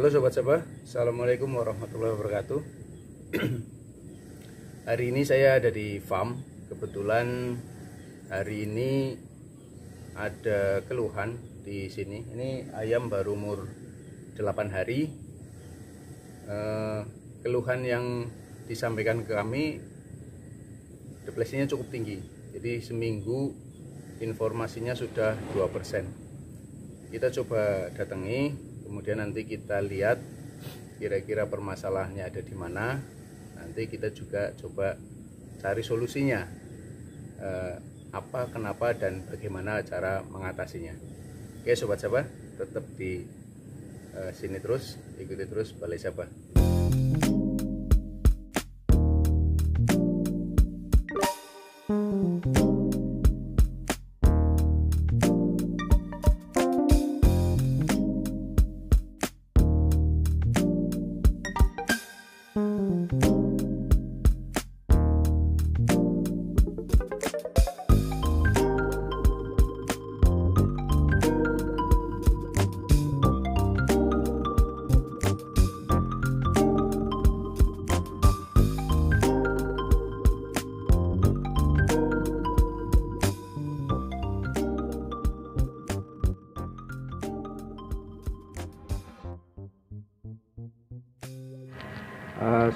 Halo Sobat Sabah, Assalamualaikum warahmatullahi wabarakatuh. Hari ini saya ada di farm. Kebetulan hari ini ada keluhan di sini. Ini ayam baru umur 8 hari. Keluhan yang disampaikan ke kami, depresinya cukup tinggi. Jadi seminggu informasinya sudah 2%. Kita coba datangi, kemudian nanti kita lihat kira-kira permasalahannya ada di mana. Nanti kita juga coba cari solusinya, apa, kenapa, dan bagaimana cara mengatasinya. Oke Sobat Sabah, tetap di sini terus, ikuti terus Balai Sabah.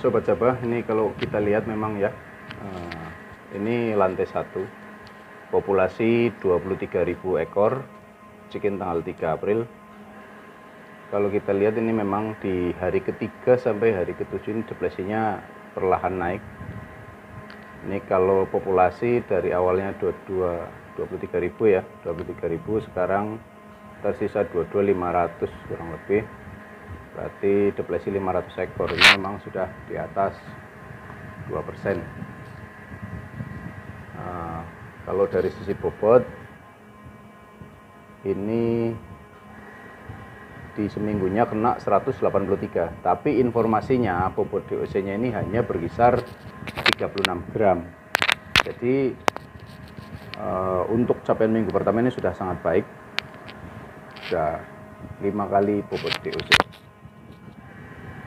Sobat Sabah, ini kalau kita lihat memang ya, ini lantai 1, populasi 23.000 ekor, check-in tanggal 3 April. Kalau kita lihat ini memang di hari ketiga sampai hari ke-7 ini depresinya perlahan naik. Ini kalau populasi dari awalnya 23.000 ya, 23.000, sekarang tersisa 22.500 kurang lebih. Berarti depresi 500 ekor, ini memang sudah di atas 2%. Kalau dari sisi bobot, ini di seminggunya kena 183, tapi informasinya bobot DOC nya ini hanya berkisar 36 gram. Jadi untuk capaian minggu pertama ini sudah sangat baik, sudah 5 kali bobot DOC.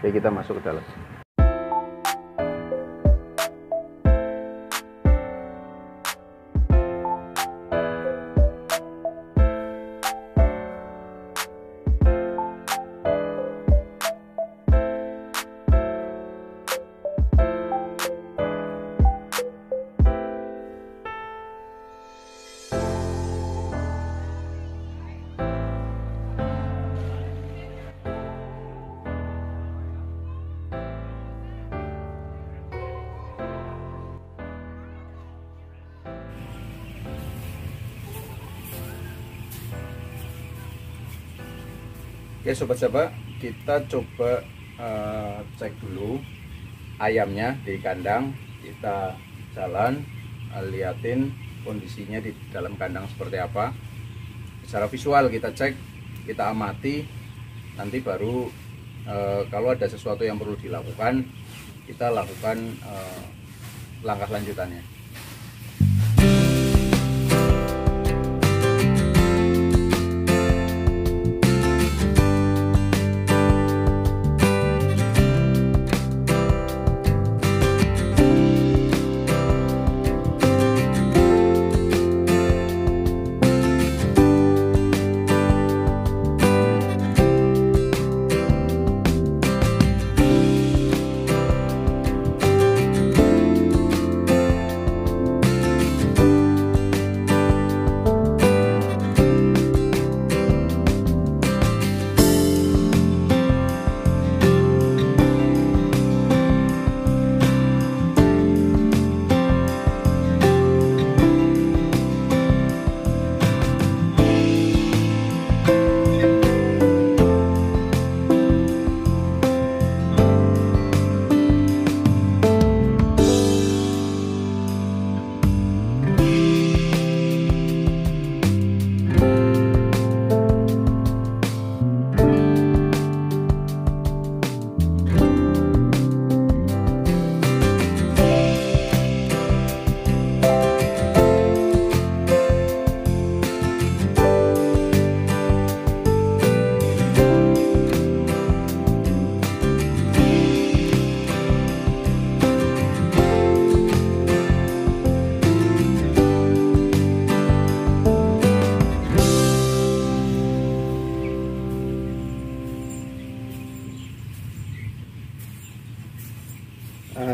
Oke, kita masuk ke dalam. Oke Sobat Sabah, kita coba cek dulu ayamnya di kandang. Kita jalan, liatin kondisinya di dalam kandang seperti apa. Secara visual kita cek, kita amati. Nanti baru kalau ada sesuatu yang perlu dilakukan, kita lakukan langkah lanjutannya.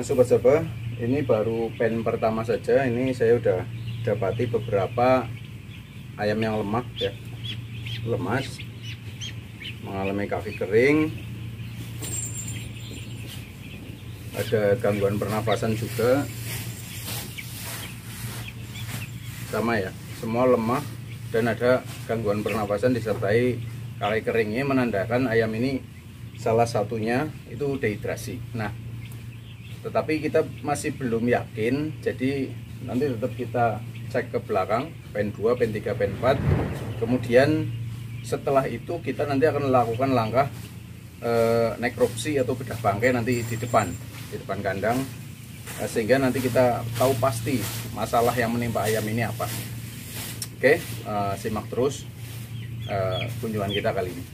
Sobat Zaba, ini baru pen pertama saja. Ini saya udah dapati beberapa ayam yang lemah ya, lemas, mengalami kaki kering, ada gangguan pernafasan juga, sama ya, semua lemah dan ada gangguan pernafasan disertai kaki kering. Ini menandakan ayam ini salah satunya itu dehidrasi. Nah, tetapi kita masih belum yakin, jadi nanti tetap kita cek ke belakang, pen 2, pen 3, pen 4. Kemudian setelah itu kita nanti akan melakukan langkah nekropsi atau bedah bangkai nanti di depan kandang, sehingga nanti kita tahu pasti masalah yang menimpa ayam ini apa. Oke, simak terus kunjungan kita kali ini.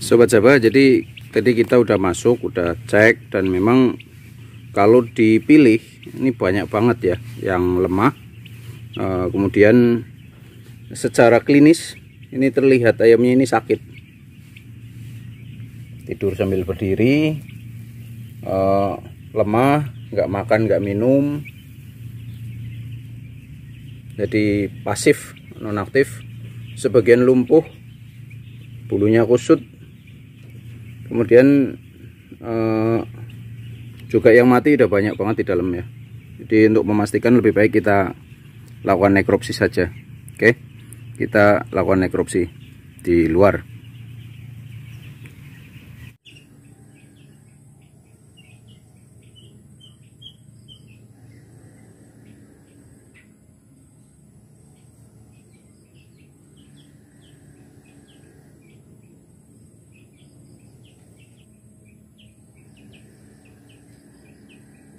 Sobat Zaba, jadi tadi kita udah masuk, udah cek, dan memang kalau dipilih ini banyak banget ya yang lemah. Kemudian secara klinis ini terlihat ayamnya ini sakit, tidur sambil berdiri, lemah, nggak makan, nggak minum, jadi pasif, nonaktif, sebagian lumpuh, bulunya kusut. Kemudian juga yang mati udah banyak banget di dalam ya. Jadi untuk memastikan lebih baik kita lakukan nekropsi saja. Oke, kita lakukan nekropsi di luar.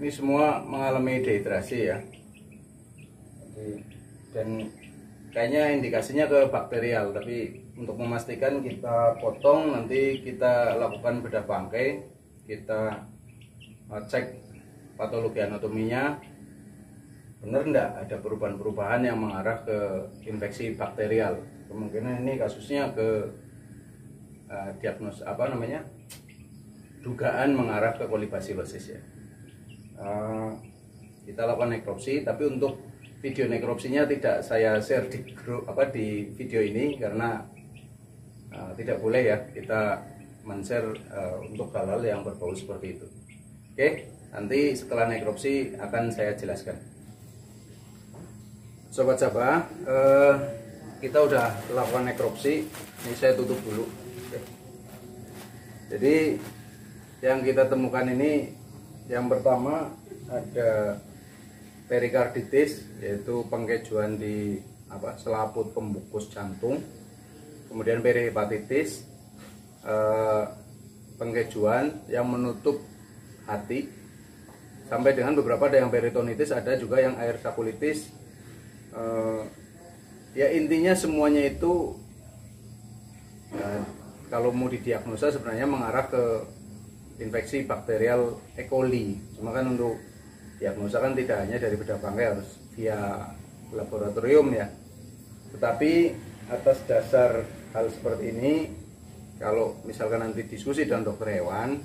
Ini semua mengalami dehidrasi ya, dan kayaknya indikasinya ke bakterial, tapi untuk memastikan kita potong, nanti kita lakukan bedah bangkai, kita cek patologi anatominya, benar enggak ada perubahan-perubahan yang mengarah ke infeksi bakterial. Kemungkinan ini kasusnya ke diagnos dugaan mengarah ke kolibasilosis ya. Kita lakukan nekropsi, tapi untuk video nekropsinya tidak saya share di grup di video ini, karena tidak boleh ya kita men-share untuk hal-hal yang berbau seperti itu. Oke, nanti setelah nekropsi akan saya jelaskan. Sobat Zaba, kita udah lakukan nekropsi. Ini saya tutup dulu. Oke. Jadi yang kita temukan ini, yang pertama ada perikarditis, yaitu pengkejuan di selaput pembungkus jantung. Kemudian perihepatitis, pengkejuan yang menutup hati, sampai dengan beberapa ada yang peritonitis, ada juga yang air sakulitis. Ya intinya semuanya itu kalau mau didiagnosa sebenarnya mengarah ke infeksi bakterial E. coli. Cuma kan untuk diagnosa kan tidak hanya dari bedah bangkai, harus via laboratorium ya. Tetapi atas dasar hal seperti ini, kalau misalkan nanti diskusi dengan dokter hewan,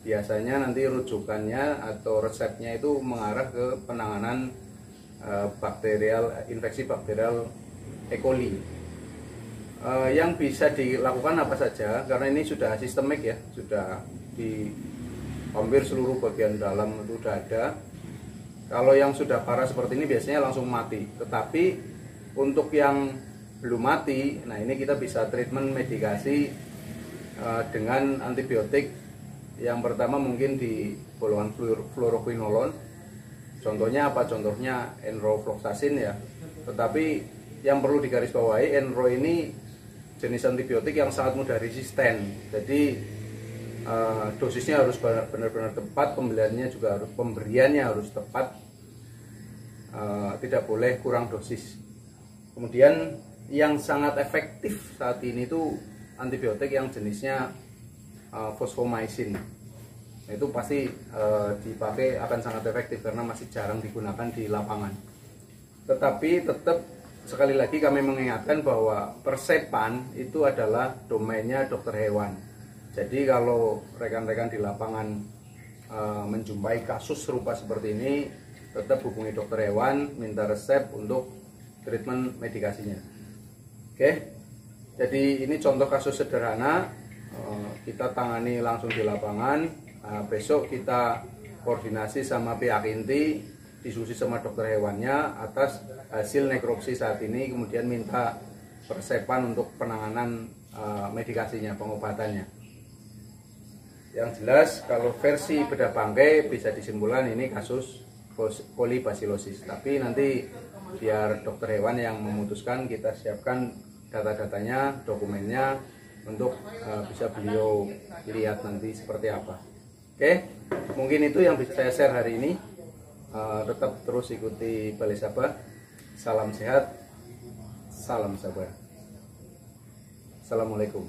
biasanya nanti rujukannya atau resepnya itu mengarah ke penanganan infeksi bakterial E. coli. Yang bisa dilakukan apa saja, karena ini sudah sistemik ya, sudah di hampir seluruh bagian dalam itu sudah ada. Kalau yang sudah parah seperti ini biasanya langsung mati. Tetapi untuk yang belum mati, nah ini kita bisa treatment medikasi dengan antibiotik. Yang pertama mungkin di golongan fluoroquinolone. Contohnya apa? Contohnya enrofloxacin ya. Tetapi yang perlu digarisbawahi, enro ini jenis antibiotik yang sangat mudah resisten. Jadi dosisnya harus benar-benar tepat, pemberiannya harus tepat, tidak boleh kurang dosis. Kemudian yang sangat efektif saat ini itu antibiotik yang jenisnya fosfomycin. Itu pasti dipakai akan sangat efektif karena masih jarang digunakan di lapangan. Tetapi tetap sekali lagi kami mengingatkan bahwa persepan itu adalah domainnya dokter hewan. Jadi kalau rekan-rekan di lapangan menjumpai kasus serupa seperti ini, tetap hubungi dokter hewan, minta resep untuk treatment medikasinya. Oke, jadi ini contoh kasus sederhana, kita tangani langsung di lapangan. Besok kita koordinasi sama pihak inti, diskusi sama dokter hewannya atas hasil nekropsi saat ini, kemudian minta persepan untuk penanganan medikasinya, pengobatannya. Yang jelas kalau versi bedah bangkai bisa disimpulkan ini kasus kolibasilosis. Tapi nanti biar dokter hewan yang memutuskan, kita siapkan data-datanya, dokumennya untuk bisa beliau lihat nanti seperti apa. Oke, mungkin itu yang bisa saya share hari ini. Tetap terus ikuti Balai Sabah. Salam sehat, salam sabar. Assalamualaikum.